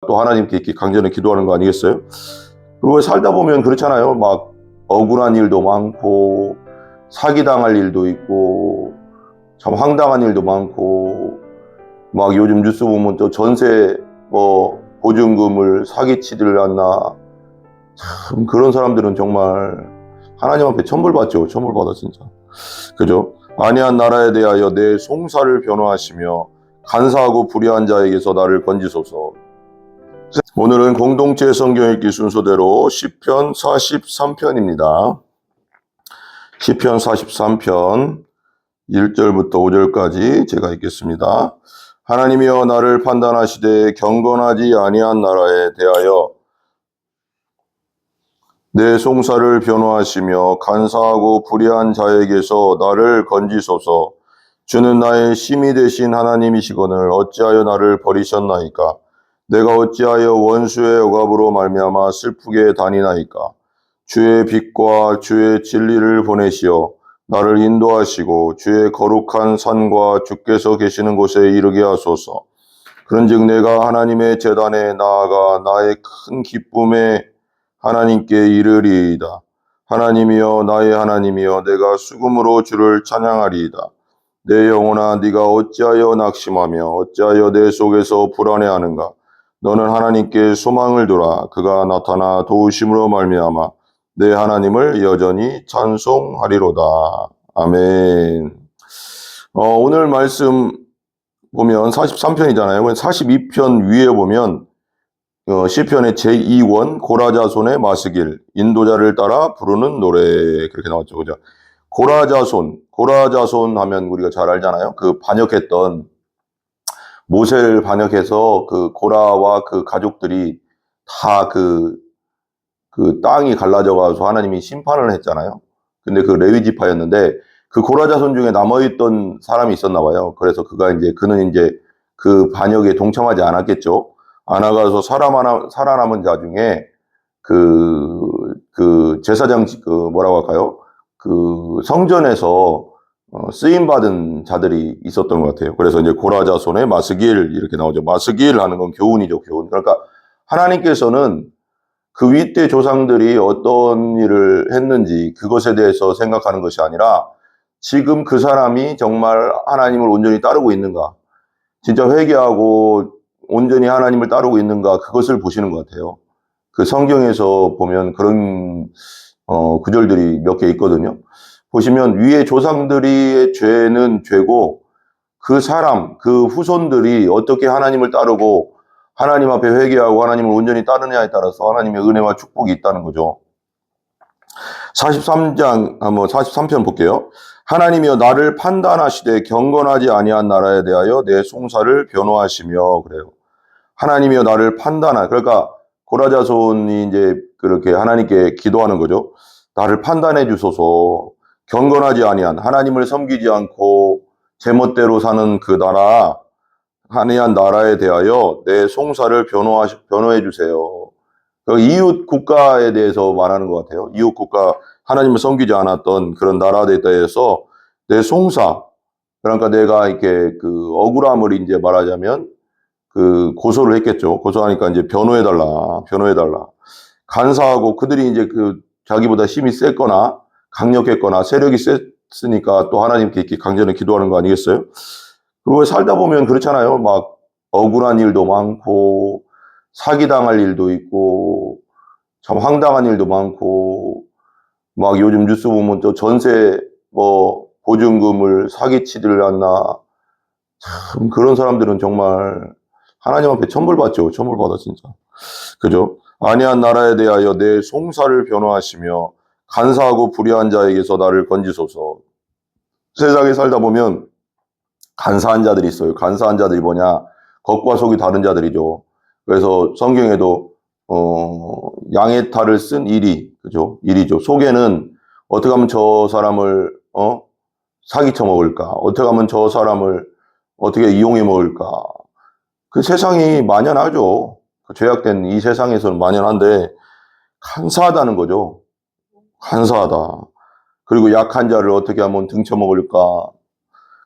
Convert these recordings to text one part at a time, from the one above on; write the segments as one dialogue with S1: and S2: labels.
S1: 또 하나님께 이렇게 강제로 기도하는 거 아니겠어요? 그리고 살다 보면 그렇잖아요. 막 억울한 일도 많고 사기당할 일도 있고 참 황당한 일도 많고 막 요즘 뉴스 보면 또 전세 보증금을 사기치들 않나. 참 그런 사람들은 정말 하나님 앞에 천벌받죠. 천벌받아 진짜. 그죠? 안위한 나라에 대하여 내 송사를 변호하시며 간사하고 불의한 자에게서 나를 건지소서. 오늘은 공동체 성경 읽기 순서대로 시편 43편입니다. 시편 43편 1절부터 5절까지 제가 읽겠습니다. 하나님이여 나를 판단하시되 경건하지 아니한 나라에 대하여 내 송사를 변호하시며 간사하고 불의한 자에게서 나를 건지소서. 주는 나의 힘이 되신 하나님이시거늘 어찌하여 나를 버리셨나이까. 내가 어찌하여 원수의 억압으로 말미암아 슬프게 다니나이까. 주의 빛과 주의 진리를 보내시어 나를 인도하시고 주의 거룩한 산과 주께서 계시는 곳에 이르게 하소서. 그런즉 내가 하나님의 제단에 나아가 나의 큰 기쁨에 하나님께 이르리이다. 하나님이여 나의 하나님이여 내가 수금으로 주를 찬양하리이다. 내 영혼아 네가 어찌하여 낙심하며 어찌하여 내 속에서 불안해하는가. 너는 하나님께 소망을 두라. 그가 나타나 도우심으로 말미암아 내 하나님을 여전히 찬송하리로다. 아멘. 오늘 말씀 보면 43편이잖아요. 42편 위에 보면 시편의 제2원 고라자손의 마스길, 인도자를 따라 부르는 노래 그렇게 나왔죠. 그죠? 고라자손 하면 우리가 잘 알잖아요. 그 반역했던 모세를 반역해서 그 고라와 그 가족들이 다 그 땅이 갈라져 가서 하나님이 심판을 했잖아요. 근데 그 레위 지파였는데 그 고라자손 중에 남아있던 사람이 있었나 봐요. 그래서 그는 이제 그 반역에 동참하지 않았겠죠. 안 나가서 살아남은 자 중에 제사장 뭐라고 할까요? 그 성전에서 쓰임받은 자들이 있었던 것 같아요. 그래서 이제 고라자손의 마스길 이렇게 나오죠. 마스길 하는 건 교훈이죠, 교훈. 그러니까 하나님께서는 그 윗대 조상들이 어떤 일을 했는지 그것에 대해서 생각하는 것이 아니라 지금 그 사람이 정말 하나님을 온전히 따르고 있는가, 진짜 회개하고 온전히 하나님을 따르고 있는가, 그것을 보시는 것 같아요. 그 성경에서 보면 그런 구절들이 몇 개 있거든요. 보시면 위에 조상들의 죄는 죄고 그 사람, 그 후손들이 어떻게 하나님을 따르고 하나님 앞에 회개하고 하나님을 온전히 따르냐에 따라서 하나님의 은혜와 축복이 있다는 거죠. 43편 볼게요. 하나님이여 나를 판단하시되 경건하지 아니한 나라에 대하여 내 송사를 변호하시며. 그래요. 하나님이여 나를 그러니까 고라자손이 이제 그렇게 하나님께 기도하는 거죠. 나를 판단해 주소서. 경건하지 아니한, 하나님을 섬기지 않고 제멋대로 사는 그 나라, 아니한 나라에 대하여 내 송사를 변호해 주세요. 이웃 국가에 대해서 말하는 것 같아요. 이웃 국가, 하나님을 섬기지 않았던 그런 나라에 대해서 내 송사, 그러니까 내가 이렇게 그 억울함을 이제 말하자면 그 고소를 했겠죠. 고소하니까 이제 변호해달라. 간사하고 그들이 이제 자기보다 힘이 셌거나 강력했거나 세력이 셌으니까 또 하나님께 이렇게 강제로 기도하는 거 아니겠어요? 그리고 살다 보면 그렇잖아요. 막 억울한 일도 많고 사기당할 일도 있고 참 황당한 일도 많고 막 요즘 뉴스 보면 또 전세 보증금을 사기치들 않나. 참 그런 사람들은 정말 하나님 앞에 천벌받죠. 천벌받아 진짜. 그죠? 안위한 나라에 대하여 내 송사를 변호하시며 간사하고 불의한 자에게서 나를 건지소서. 세상에 살다 보면 간사한 자들이 있어요. 간사한 자들이 뭐냐? 겉과 속이 다른 자들이죠. 그래서 성경에도 양의 탈을 쓴 일이, 그죠? 일이죠. 속에는 어떻게 하면 저 사람을 사기쳐 먹을까? 어떻게 하면 저 사람을 어떻게 이용해 먹을까? 그 세상이 만연하죠. 그 죄악된 이 세상에서는 만연한데 간사하다는 거죠. 간사하다. 그리고 약한 자를 어떻게 하면 등쳐 먹을까?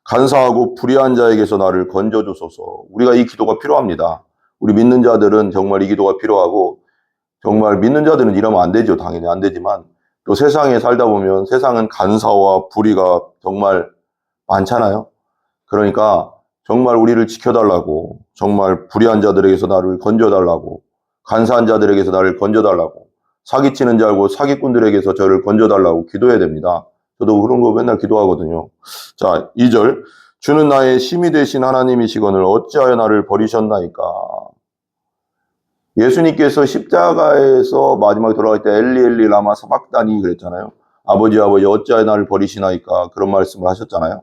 S1: 간사하고 불의한 자에게서 나를 건져주소서. 우리가 이 기도가 필요합니다. 우리 믿는 자들은 정말 이 기도가 필요하고, 정말 믿는 자들은 이러면 안 되죠. 당연히 안 되지만, 또 세상에 살다 보면 세상은 간사와 불의가 정말 많잖아요. 그러니까 정말 우리를 지켜달라고, 정말 불의한 자들에게서 나를 건져달라고, 간사한 자들에게서 나를 건져달라고, 사기치는 자고 사기꾼들에게서 저를 건져달라고 기도해야 됩니다. 저도 그런 거 맨날 기도하거든요. 자, 2절. 주는 나의 힘이 되신 하나님이시거늘 어찌하여 나를 버리셨나이까. 예수님께서 십자가에서 마지막에 돌아갈 때 엘리 엘리 라마 사박다니 그랬잖아요. 아버지 아버지 어찌하여 나를 버리시나이까, 그런 말씀을 하셨잖아요.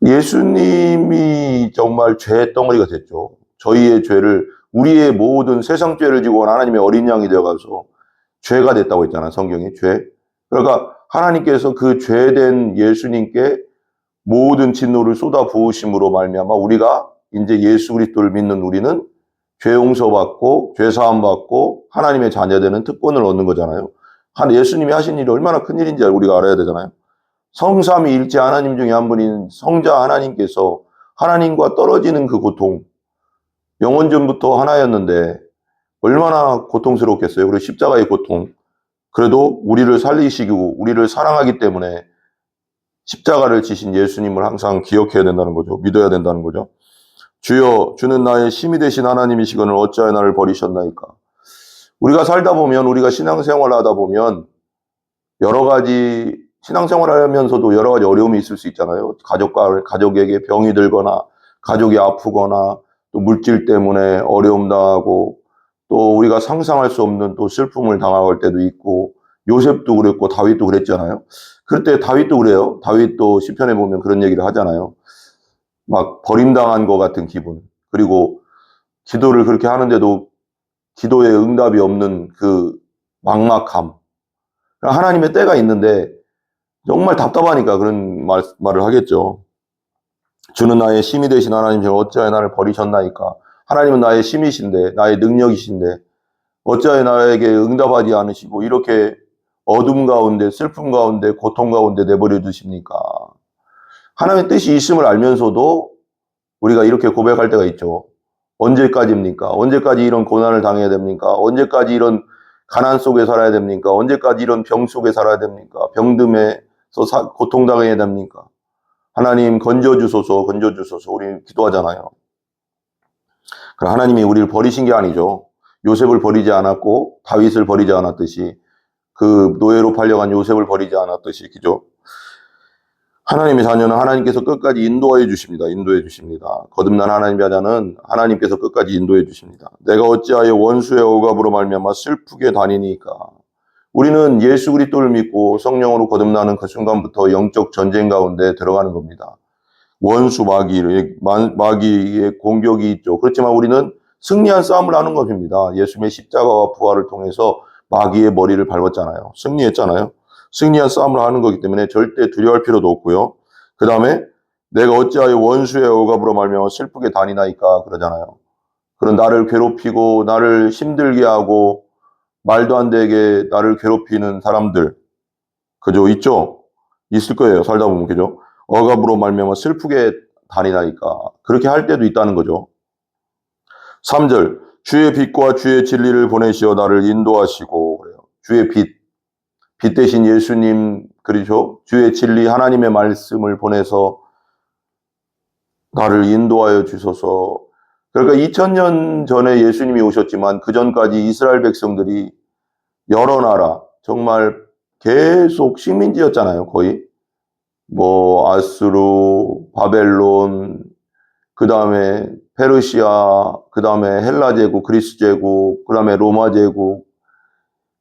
S1: 예수님이 정말 죄의 덩어리가 됐죠. 저희의 죄를, 우리의 모든 세상 죄를 지고 온 하나님의 어린 양이 되어가서 죄가 됐다고 했잖아요. 성경이 죄. 그러니까 하나님께서 그 죄된 예수님께 모든 진노를 쏟아 부으심으로 말미암아 우리가 이제 예수 그리스도를 믿는 우리는 죄 용서받고 죄 사함 받고 하나님의 자녀되는 특권을 얻는 거잖아요. 예수님이 하신 일이 얼마나 큰 일인지 우리가 알아야 되잖아요. 성삼위일체 하나님 중에 한 분인 성자 하나님께서 하나님과 떨어지는 그 고통, 영원전부터 하나였는데 얼마나 고통스럽겠어요. 그리고 십자가의 고통. 그래도 우리를 살리시고 우리를 사랑하기 때문에 십자가를 지신 예수님을 항상 기억해야 된다는 거죠. 믿어야 된다는 거죠. 주여, 주는 나의 힘이 되신 하나님이시거늘 어찌하여 나를 버리셨나이까. 우리가 살다 보면, 우리가 신앙생활을 하다 보면 여러 가지, 신앙생활을 하면서도 여러 가지 어려움이 있을 수 있잖아요. 가족에게 병이 들거나 가족이 아프거나 또 물질 때문에 어려움 당하고 또 우리가 상상할 수 없는 또 슬픔을 당할 때도 있고, 요셉도 그랬고 다윗도 그랬잖아요. 그때 다윗도 그래요. 다윗도 시편에 보면 그런 얘기를 하잖아요. 막 버림당한 것 같은 기분. 그리고 기도를 그렇게 하는데도 기도에 응답이 없는 그 막막함. 하나님의 때가 있는데 정말 답답하니까 그런 말을 하겠죠. 주는 나의 힘이 되신 하나님, 어찌하여 나를 버리셨나이까. 하나님은 나의 힘이신데, 나의 능력이신데 어찌하여 나에게 응답하지 않으시고 이렇게 어둠 가운데, 슬픔 가운데, 고통 가운데 내버려 두십니까? 하나님의 뜻이 있음을 알면서도 우리가 이렇게 고백할 때가 있죠. 언제까지입니까? 언제까지 이런 고난을 당해야 됩니까? 언제까지 이런 가난 속에 살아야 됩니까? 언제까지 이런 병 속에 살아야 됩니까? 병듦에서 고통당해야 됩니까? 하나님 건져주소서, 건져주소서. 우리 기도하잖아요. 그럼 하나님이 우리를 버리신 게 아니죠. 요셉을 버리지 않았고 다윗을 버리지 않았듯이, 그 노예로 팔려간 요셉을 버리지 않았듯이, 그죠? 하나님의 자녀는 하나님께서 끝까지 인도해 주십니다. 인도해 주십니다. 거듭난 하나님의 자녀는 하나님께서 끝까지 인도해 주십니다. 내가 어찌하여 원수의 억압으로 말미암아 슬프게 다니니까. 우리는 예수 그리스도를 믿고 성령으로 거듭나는 그 순간부터 영적 전쟁 가운데 들어가는 겁니다. 원수 마귀의 공격이 있죠. 그렇지만 우리는 승리한 싸움을 하는 것입니다. 예수님의 십자가와 부활을 통해서 마귀의 머리를 밟았잖아요. 승리했잖아요. 승리한 싸움을 하는 거기 때문에 절대 두려워할 필요도 없고요. 그 다음에 내가 어찌하여 원수의 억압으로 말미암아 슬프게 다니나이까 그러잖아요. 그런 나를 괴롭히고 나를 힘들게 하고 말도 안 되게 나를 괴롭히는 사람들, 그죠? 있죠? 있을 거예요. 살다 보면, 그죠? 억압으로 말미암아 슬프게 다니나이까. 그렇게 할 때도 있다는 거죠. 3절, 주의 빛과 주의 진리를 보내시어 나를 인도하시고 그래요. 주의 빛 대신 예수님, 그렇죠? 주의 진리, 하나님의 말씀을 보내서 나를 인도하여 주소서. 그러니까 2000년 전에 예수님이 오셨지만 그 전까지 이스라엘 백성들이 여러 나라, 정말 계속 식민지였잖아요. 거의 뭐 아수르, 바벨론, 그 다음에 페르시아, 그 다음에 헬라 제국, 그리스 제국, 그 다음에 로마 제국,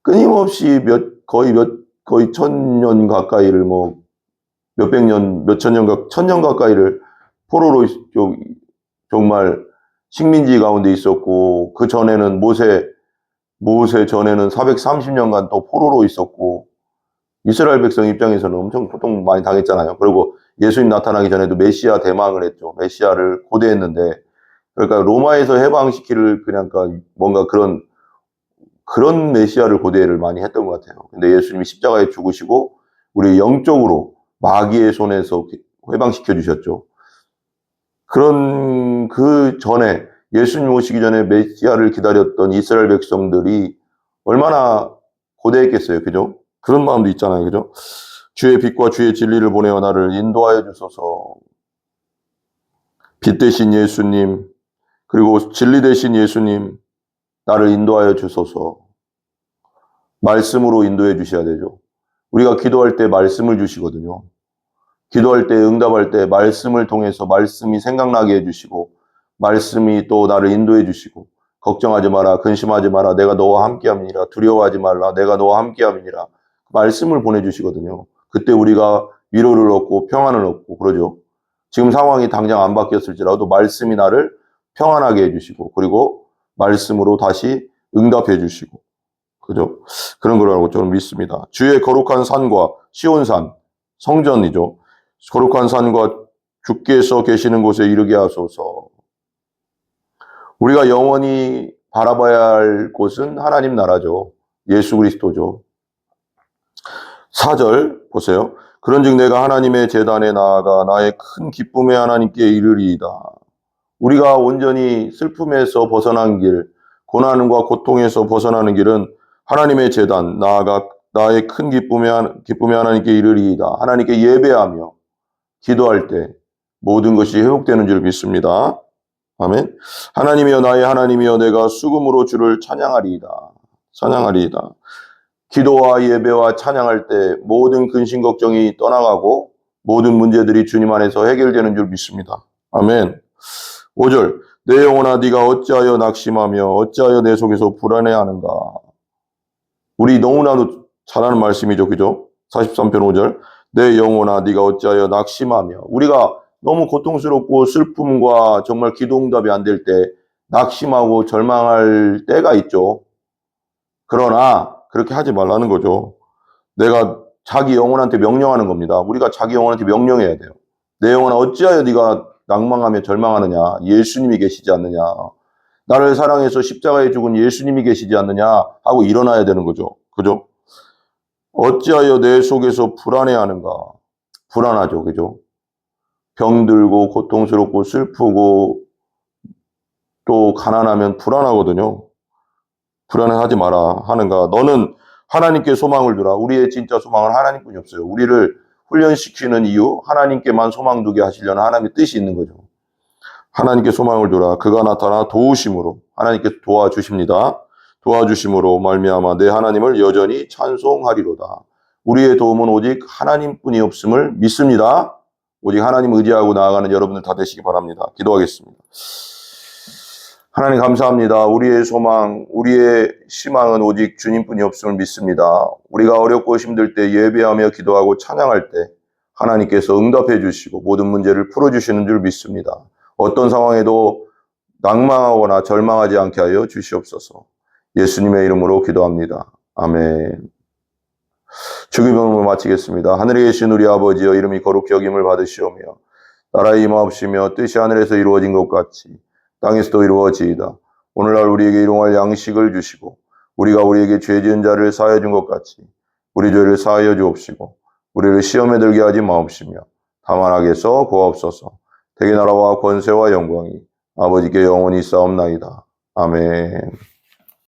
S1: 끊임없이 거의 1000년 가까이를 몇백 년, 몇천 년, 1000년 가까이를 포로로 정말 식민지 가운데 있었고, 그 전에는 모세 전에는 430년간 또 포로로 있었고, 이스라엘 백성 입장에서는 엄청 고통 많이 당했잖아요. 그리고 예수님 나타나기 전에도 메시아 대망을 했죠. 메시아를 고대했는데, 그러니까 로마에서 해방시키를 그냥 뭔가 그런 메시아를 고대를 많이 했던 것 같아요. 근데 예수님이 십자가에 죽으시고 우리 영적으로 마귀의 손에서 해방시켜 주셨죠. 그 전에 예수님 오시기 전에 메시아를 기다렸던 이스라엘 백성들이 얼마나 고대했겠어요. 그죠? 그런 마음도 있잖아요. 그죠? 주의 빛과 주의 진리를 보내어 나를 인도하여 주소서. 빛 대신 예수님, 그리고 진리 대신 예수님, 나를 인도하여 주소서. 말씀으로 인도해 주셔야 되죠. 우리가 기도할 때 말씀을 주시거든요. 기도할 때, 응답할 때 말씀을 통해서 말씀이 생각나게 해주시고, 말씀이 또 나를 인도해 주시고, 걱정하지 마라, 근심하지 마라, 내가 너와 함께함이니라, 두려워하지 말라, 내가 너와 함께함이니라. 말씀을 보내주시거든요. 그때 우리가 위로를 얻고 평안을 얻고 그러죠. 지금 상황이 당장 안 바뀌었을지라도 말씀이 나를 평안하게 해주시고, 그리고 말씀으로 다시 응답해 주시고, 그죠? 그런 거라고 저는 믿습니다. 주의 거룩한 산과 시온산, 성전이죠. 거룩한 산과 주께서 계시는 곳에 이르게 하소서. 우리가 영원히 바라봐야 할 곳은 하나님 나라죠. 예수 그리스도죠. 4절 보세요. 그런즉 내가 하나님의 제단에 나아가 나의 큰 기쁨의 하나님께 이르리이다. 우리가 온전히 슬픔에서 벗어난 길, 고난과 고통에서 벗어나는 길은 하나님의 제단, 나아가 나의 큰 기쁨의 하나님께 이르리이다. 하나님께 예배하며 기도할 때 모든 것이 회복되는 줄 믿습니다. 아멘. 하나님이여 나의 하나님이여 내가 수금으로 주를 찬양하리이다. 찬양하리이다. 기도와 예배와 찬양할 때 모든 근심 걱정이 떠나가고 모든 문제들이 주님 안에서 해결되는 줄 믿습니다. 아멘. 5절 내 영혼아 네가 어찌하여 낙심하며 어찌하여 내 속에서 불안해하는가. 우리 너무나도 잘하는 말씀이죠. 그죠? 43편 5절 내 영혼아 네가 어찌하여 낙심하며. 우리가 너무 고통스럽고 슬픔과 정말 기도 응답이 안 될 때 낙심하고 절망할 때가 있죠. 그러나 그렇게 하지 말라는 거죠. 내가 자기 영혼한테 명령하는 겁니다. 우리가 자기 영혼한테 명령해야 돼요. 내 영혼아 어찌하여 네가 낭망하며 절망하느냐. 예수님이 계시지 않느냐. 나를 사랑해서 십자가에 죽은 예수님이 계시지 않느냐 하고 일어나야 되는 거죠. 그죠? 어찌하여 내 속에서 불안해하는가. 불안하죠. 그죠? 병들고 고통스럽고 슬프고 또 가난하면 불안하거든요. 불안해하지 마라 하는가. 너는 하나님께 소망을 두라. 우리의 진짜 소망은 하나님뿐이 없어요. 우리를 훈련시키는 이유, 하나님께만 소망 두게 하시려는 하나님의 뜻이 있는 거죠. 하나님께 소망을 두라. 그가 나타나 도우심으로 하나님께서 도와주십니다. 도와주심으로 말미암아 내 하나님을 여전히 찬송하리로다. 우리의 도움은 오직 하나님뿐이 없음을 믿습니다. 오직 하나님 의지하고 나아가는 여러분들 다 되시기 바랍니다. 기도하겠습니다. 하나님 감사합니다. 우리의 소망, 우리의 희망은 오직 주님뿐이 없음을 믿습니다. 우리가 어렵고 힘들 때 예배하며 기도하고 찬양할 때 하나님께서 응답해 주시고 모든 문제를 풀어주시는 줄 믿습니다. 어떤 상황에도 낭망하거나 절망하지 않게 하여 주시옵소서. 예수님의 이름으로 기도합니다. 아멘. 주기도문을 마치겠습니다. 하늘에 계신 우리 아버지여 이름이 거룩히 여김을 받으시오며 나라의 임하옵시며 뜻이 하늘에서 이루어진 것 같이 땅에서도 이루어지이다. 오늘날 우리에게 일용할 양식을 주시고 우리가 우리에게 죄 지은 자를 사하여 준 것 같이 우리 죄를 사하여 주옵시고 우리를 시험에 들게 하지 마옵시며 다만 악에서 구하옵소서. 대개 나라와 권세와 영광이 아버지께 영원히 있사옵나이다. 아멘.